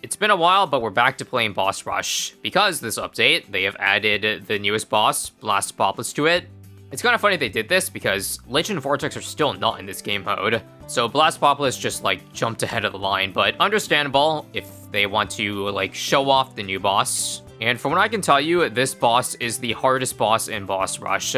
It's been a while, but we're back to playing Boss Rush. Because this update, they have added the newest boss, Blastapopoulos, to it. It's kind of funny they did this because Lich and Vortex are still not in this game mode. So Blastapopoulos just like jumped ahead of the line, but understandable if they want to like show off the new boss. And from what I can tell you, this boss is the hardest boss in Boss Rush.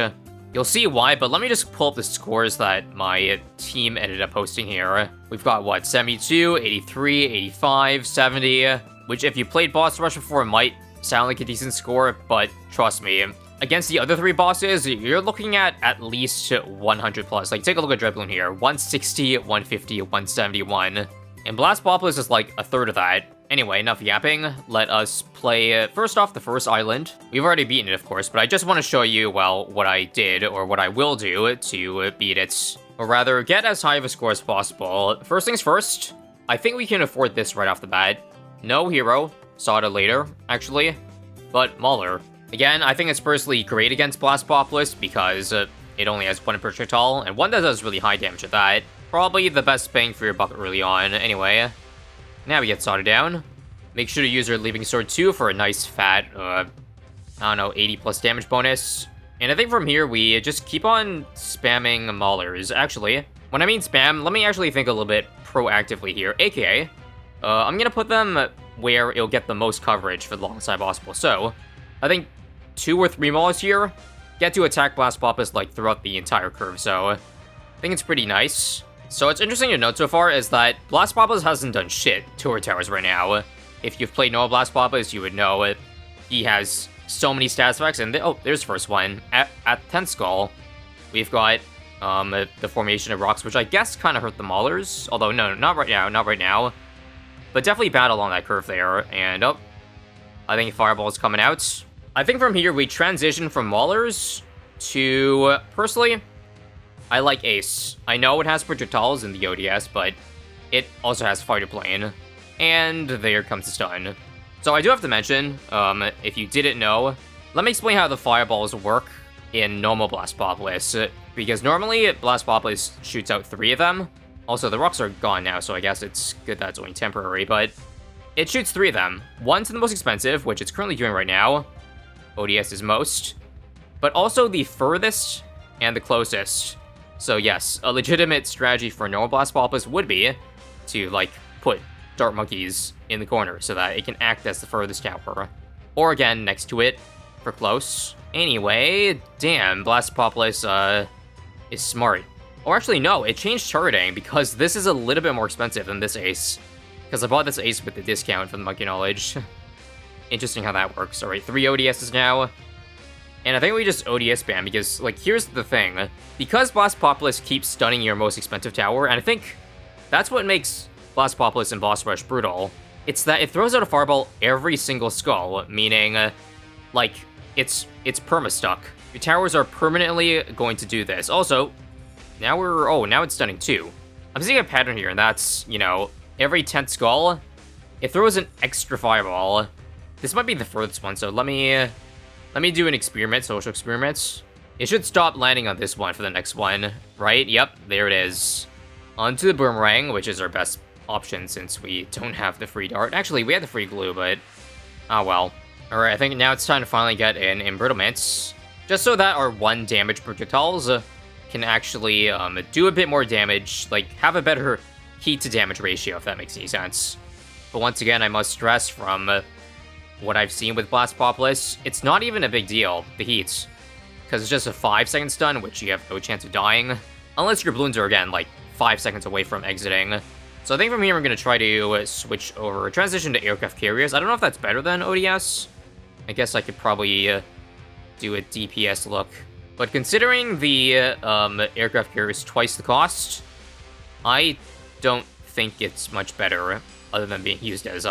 You'll see why, but let me just pull up the scores that my team ended up posting here. We've got, what, 72, 83, 85, 70, which if you played Boss Rush before might sound like a decent score, but trust me, against the other three bosses, you're looking at least 100 plus. Like, take a look at Bloons here, 160, 150, 171, and Blastapopoulos is like a third of that. Anyway, enough yapping. Let us play, first off, the first island. We've already beaten it, of course, but I just want to show you, well, what I did, or what I will do to beat it. Or rather, get as high of a score as possible. First things first, I think we can afford this right off the bat. No hero. Saw it later, actually. But Mauler. Again, I think it's personally great against Blastapopoulos because it only has one projectile, and one that does really high damage at that. Probably the best bang for your buck early on, anyway. Now we get Sodded down. Make sure to use your Leaping Sword 2 for a nice fat, I don't know, 80 plus damage bonus. And I think from here we just keep on spamming Maulers. Actually, when I mean spam, let me actually think a little bit proactively here. AKA, I'm gonna put them where it'll get the most coverage for the longest time possible. So, I think 2 or 3 Maulers here get to attack Blastapopoulos like throughout the entire curve. So, I think it's pretty nice. So what's interesting to note so far is that Blastapopoulos hasn't done shit to our towers right now. If you've played normal Blastapopoulos, you would know it. He has so many stats effects, and oh, there's the first one. At 10th Skull, we've got the formation of rocks, which I guess kind of hurt the Maulers. Although, no, not right now. But definitely bad along that curve there, and oh, I think Fireball is coming out. I think from here we transition from Maulers to, personally, I like Ace. I know it has projectiles in the ODS, but it also has Fighter Plane. And there comes the stun. So I do have to mention, if you didn't know, let me explain how the fireballs work in normal Blastapopoulos. Because normally, Blastapopoulos shoots out 3 of them. Also, the rocks are gone now, so I guess it's good that it's only temporary, but it shoots 3 of them. One's the most expensive, which it's currently doing right now. ODS is most. But also the furthest and the closest. So yes, a legitimate strategy for normal Blastapopoulos would be to, like, put Dart Monkeys in the corner so that it can act as the furthest tower. Or again, next to it, for close. Anyway, damn, Blastapopoulos, is smart. Or actually, no, it changed targeting because this is a little bit more expensive than this ace. Because I bought this ace with the discount from the Monkey Knowledge. Interesting how that works. Alright, 3 ODSs now. And I think we just ODS spam because, like, here's the thing. Because Blastapopoulos keeps stunning your most expensive tower, and I think that's what makes Blastapopoulos and Boss Rush brutal, it's that it throws out a fireball every single skull, meaning, like, it's perma-stuck. Your towers are permanently going to do this. Also, now it's stunning too. I'm seeing a pattern here, and that's, you know, every 10th skull, it throws an extra fireball. This might be the furthest one, so let me do an experiment, social experiment. It should stop landing on this one for the next one, right? Yep, there it is. Onto the boomerang, which is our best option since we don't have the free dart. Actually, we had the free glue, but oh well. Alright, I think now it's time to finally get an embrittlement, just so that our 1 damage projectiles can actually do a bit more damage, like have a better heat to damage ratio, if that makes any sense. But once again, I must stress from what I've seen with Blastapopoulos, it's not even a big deal, the heat. Because it's just a 5-second stun, which you have no chance of dying. Unless your balloons are, again, like, 5 seconds away from exiting. So I think from here we're going to try to switch over, transition to aircraft carriers. I don't know if that's better than ODS. I guess I could probably do a DPS look. But considering the aircraft carriers twice the cost, I don't think it's much better, other than being used as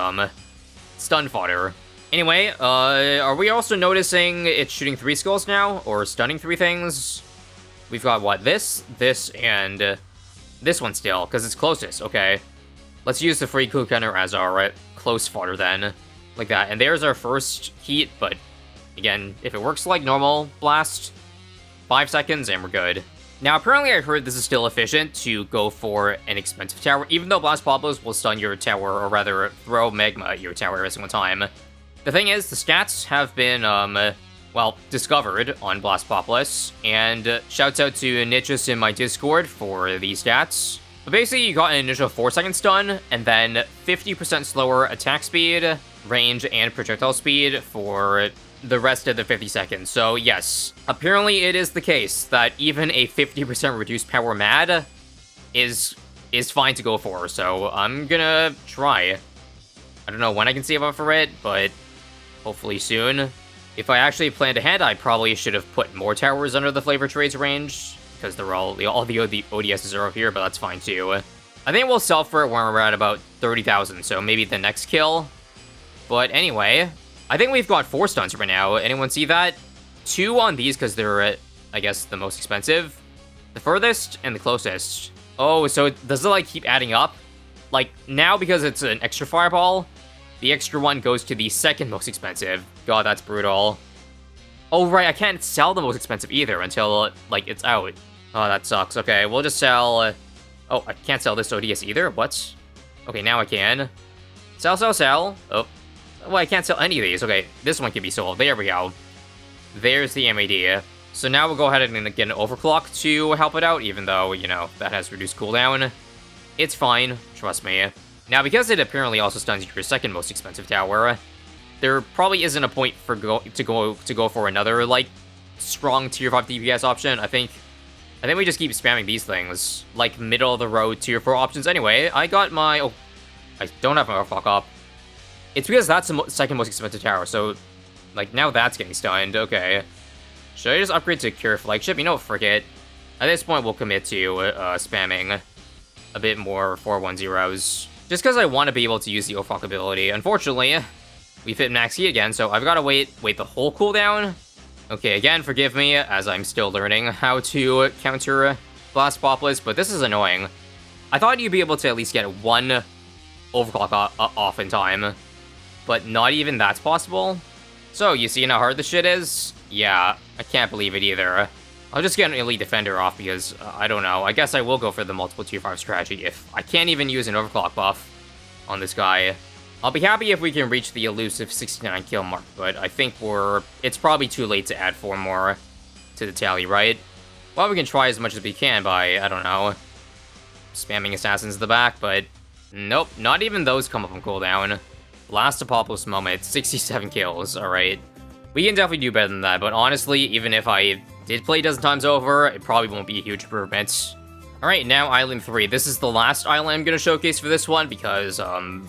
stun fodder. Anyway, are we also noticing it's shooting 3 skulls now? Or stunning 3 things? We've got, what, this, and this one still, because it's closest, okay. Let's use the free clue counter as our close fodder then. Like that, and there's our first heat, but again, if it works like normal blast, 5 seconds and we're good. Now, apparently I heard this is still efficient to go for an expensive tower, even though blastapopoulos will stun your tower, or rather, throw magma at your tower every single time. The thing is, the stats have been, well, discovered on blastapopoulos, and shouts out to Nichus in my Discord for these stats. But basically, you got an initial 4-second stun, and then 50% slower attack speed, range, and projectile speed for the rest of the 50 seconds. So yes, apparently it is the case that even a 50% reduced power mad is fine to go for. So I'm gonna try. I don't know when I can save up for it, but hopefully soon. If I actually planned ahead, I probably should have put more towers under the flavor trades range, because they're all the ODSs are up here, but that's fine too. I think we'll sell for it when we're at about 30,000, so maybe the next kill. But anyway, I think we've got 4 stuns right now. Anyone see that? 2 on these because they're, I guess, the most expensive. The furthest and the closest. Oh, so does it, like, keep adding up? Like, now because it's an extra fireball, the extra one goes to the second most expensive. God, that's brutal. Oh, right, I can't sell the most expensive either until, like, it's out. Oh, that sucks. Okay, we'll just sell... Oh, I can't sell this ODS either? What? Okay, now I can. Sell, sell, sell. Oh. Well, I can't sell any of these. Okay, this one can be sold. There we go. There's the MAD. So now we'll go ahead and get an overclock to help it out, even though, you know, that has reduced cooldown. It's fine, trust me. Now, because it apparently also stuns your second most expensive tower, there probably isn't a point for to go for another, like, strong tier 5 DPS option. I think we just keep spamming these things, like middle of the road tier 4 options. Anyway, I got my... Oh, I don't have my overclock up. It's because that's the second most expensive tower, so, like, now that's getting stunned. Okay. Should I just upgrade to Cure Flagship? You know, frick it. At this point, we'll commit to spamming a bit more 410s. Just because I want to be able to use the overclock ability. Unfortunately, we've hit max heat again, so I've got to wait the whole cooldown. Okay, again, forgive me, as I'm still learning how to counter blastapopoulos, but this is annoying. I thought you'd be able to at least get 1 overclock off in time. But not even that's possible. So, you see how hard this shit is? Yeah, I can't believe it either. I'll just get an Elite Defender off because, I don't know, I guess I will go for the multiple tier 5 strategy if I can't even use an overclock buff on this guy. I'll be happy if we can reach the elusive 69 kill mark, but I think it's probably too late to add 4 more to the tally, right? Well, we can try as much as we can by, I don't know, spamming assassins in the back, but nope, not even those come up on cooldown. Blastapopoulos moment, 67 kills, alright. We can definitely do better than that, but honestly, even if I did play a dozen times over, it probably won't be a huge improvement. Alright, now Island 3. This is the last island I'm gonna showcase for this one, because,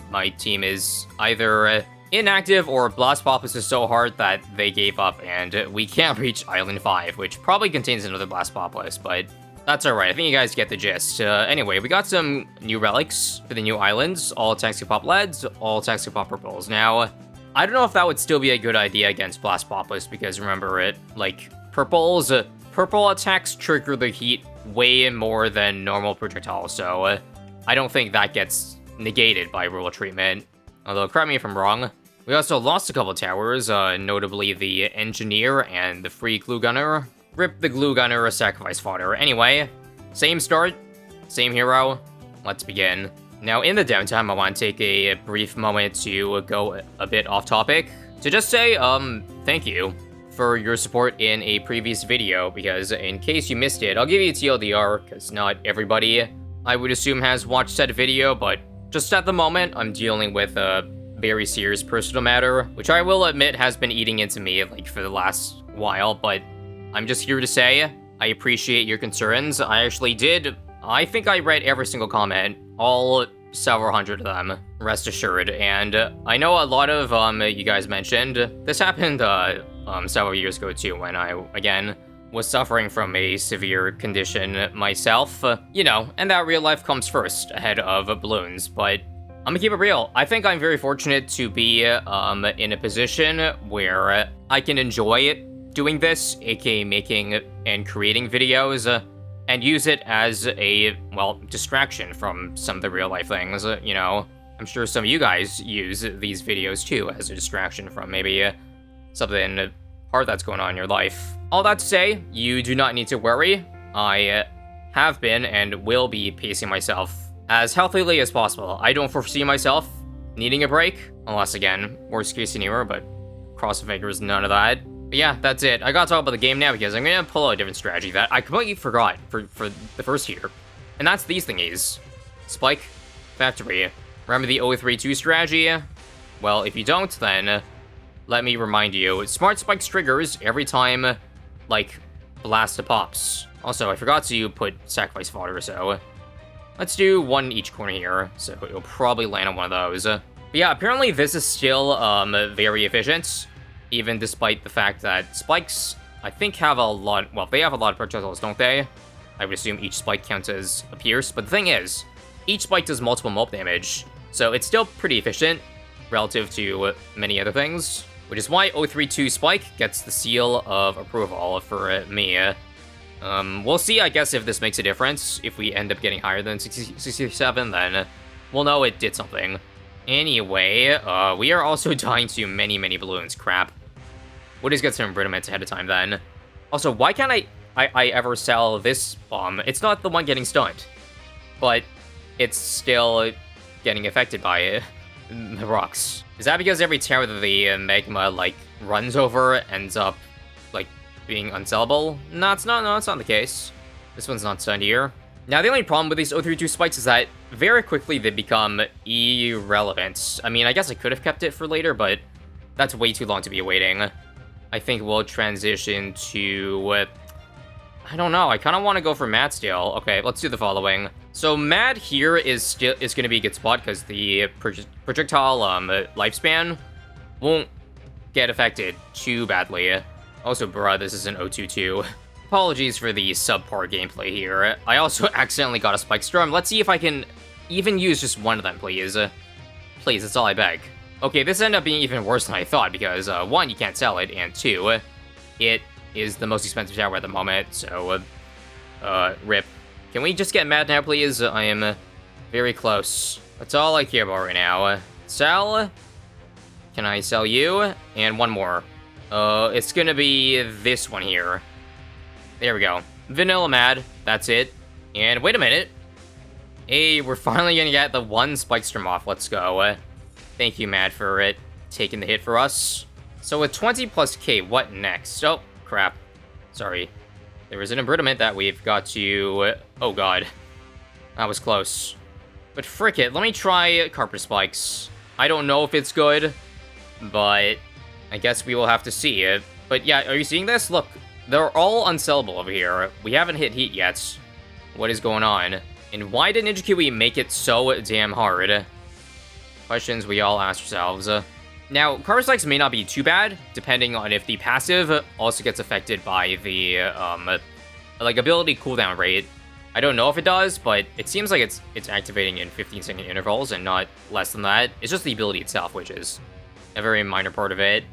my team is either inactive or blastapopoulos is so hard that they gave up, and we can't reach Island 5, which probably contains another blastapopoulos, but that's alright. I think you guys get the gist. Anyway, we got some new relics for the new islands. All attacks can pop leads, all attacks can pop purples. Now, I don't know if that would still be a good idea against blastapopoulos, because remember it, like, purple attacks trigger the heat way more than normal projectiles, so I don't think that gets negated by rule of treatment. Although, correct me if I'm wrong. We also lost a couple towers, notably the Engineer and the Free Glue Gunner. Rip the Glue Gunner a sacrifice fodder. Anyway, same start, same hero. Let's begin. Now, in the downtime, I want to take a brief moment to go a bit off topic. To just say, thank you for your support in a previous video, because in case you missed it, I'll give you a TLDR, because not everybody, I would assume, has watched said video, but just at the moment, I'm dealing with a very serious personal matter, which I will admit has been eating into me, like, for the last while, but I'm just here to say, I appreciate your concerns. I think I read every single comment, all several hundred of them, rest assured, and I know a lot of, you guys mentioned, this happened, several years ago too, when I, again, was suffering from a severe condition myself, you know, and that real life comes first, ahead of balloons, but I'm gonna keep it real. I think I'm very fortunate to be, in a position where I can enjoy doing this, aka making and creating videos, and use it as a, well, distraction from some of the real life things, you know. I'm sure some of you guys use these videos too as a distraction from maybe something hard that's going on in your life. All that to say, you do not need to worry. I have been and will be pacing myself as healthily as possible. I don't foresee myself needing a break, unless, again, worst case scenario, but cross the fingers, none of that. But yeah, that's it. I gotta talk about the game now because I'm gonna pull out a different strategy that I completely forgot for the first year. And that's these thingies. Spike Factory. Remember the 032 strategy? Well, if you don't, then let me remind you. Smart Spikes triggers every time, like, Blastapops. Also, I forgot to put Sacrifice Fodder, so let's do one in each corner here, so it'll probably land on one of those. But yeah, apparently this is still very efficient, even despite the fact that spikes, I think, have a lot, well, they have a lot of projectiles, don't they? I would assume each spike counts as a pierce, but the thing is, each spike does multiple mob damage, so it's still pretty efficient relative to many other things, which is why 032 Spike gets the seal of approval for me. We'll see, I guess, if this makes a difference. If we end up getting higher than 67, then we'll know it did something. Anyway, we are also dying to many balloons. Crap. We'll just get some embrittaments ahead of time, then. Also, why can't I ever sell this bomb? It's not the one getting stunned, but it's still getting affected by the rocks. Is that because every tower that the magma, like, runs over ends up, like, being unsellable? No, it's not the case. This one's not stunned here. Now, the only problem with these 032 spikes is that very quickly they become irrelevant. I mean, I guess I could have kept it for later, but that's way too long to be waiting. I think we'll transition to... I don't know, I kind of want to go for Mad still. Okay, let's do the following. So Mad here is going to be a good spot because the projectile lifespan won't get affected too badly. Also, bruh, this is an 022. Apologies for the subpar gameplay here. I also accidentally got a Spike Storm. Let's see if I can even use just one of them, please. Please, that's all I beg. Okay, this ended up being even worse than I thought because, one, you can't sell it, and two, it is the most expensive tower at the moment, so, rip. Can we just get Mad now, please? I am very close. That's all I care about right now. Sell? Can I sell you? And one more. It's gonna be this one here. There we go. Vanilla Mad. That's it. And wait a minute. Hey, we're finally gonna get the one Spike Storm off. Let's go. Thank you, Mad, for it taking the hit for us. So with 20 plus K, what next? Oh, crap. Sorry. There is an embrittement that we've got to... oh, God. That was close. But frick it, let me try Carpet Spikes. I don't know if it's good, but I guess we will have to see it. But yeah, are you seeing this? Look, they're all unsellable over here. We haven't hit heat yet. What is going on? And why did Ninja Kiwi make it so damn hard? Questions we all ask ourselves. Now, Carpet Spikes may not be too bad, depending on if the passive also gets affected by the, like, ability cooldown rate. I don't know if it does, but it seems like it's activating in 15-second intervals and not less than that. It's just the ability itself, which is a very minor part of it.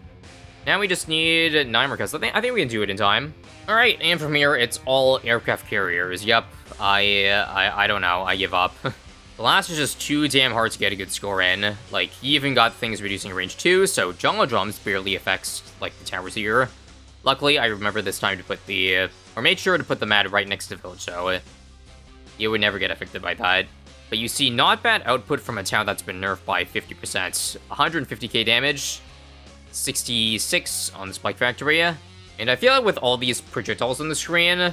Now we just need 9 more cuts. I think we can do it in time. Alright, and from here, it's all aircraft carriers. Yep, I don't know. I give up. The last is just too damn hard to get a good score in. Like, he even got things reducing range too, so Jungle Drums barely affects, like, the towers here. Luckily, I remember this time to put the, or made sure to put the Mad right next to the village, so you would never get affected by that. But you see, not bad output from a tower that's been nerfed by 50%. 150k damage, 66 on the Spike Factory. And I feel like with all these projectiles on the screen,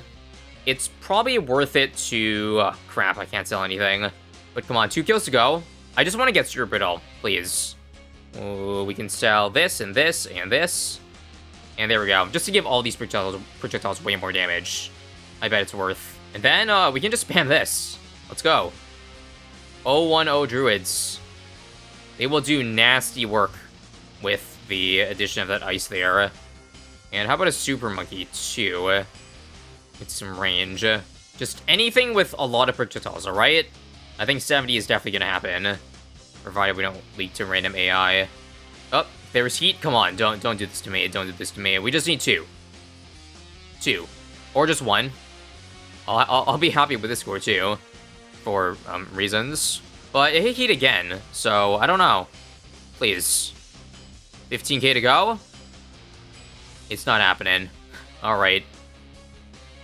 it's probably worth it to... crap, I can't sell anything. But come on, 2 kills to go. I just want to get Super Brittle, please. Oh, we can sell this and this and this. And there we go. Just to give all these projectiles way more damage. I bet it's worth. And then we can just spam this. Let's go. 010 Druids. They will do nasty work with the addition of that ice there. And how about a Super Monkey, too? Get some range. Just anything with a lot of projectiles, alright? I think 70 is definitely gonna happen. Provided we don't leak to random AI. Oh, there's heat? Come on, don't do this to me. Don't do this to me. We just need 2. 2. Or just 1. I'll be happy with this score, too. For reasons. But it hit heat again, so I don't know. Please. 15k to go? It's not happening. Alright.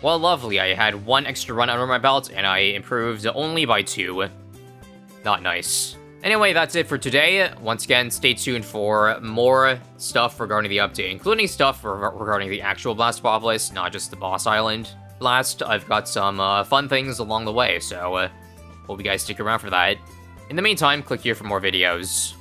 Well, lovely, I had 1 extra run under my belt, and I improved only by 2. Not nice. Anyway, that's it for today. Once again, stay tuned for more stuff regarding the update, including stuff regarding the actual Blastapopoulos, not just the boss island blast. I've got some fun things along the way, so hope you guys stick around for that. In the meantime, click here for more videos.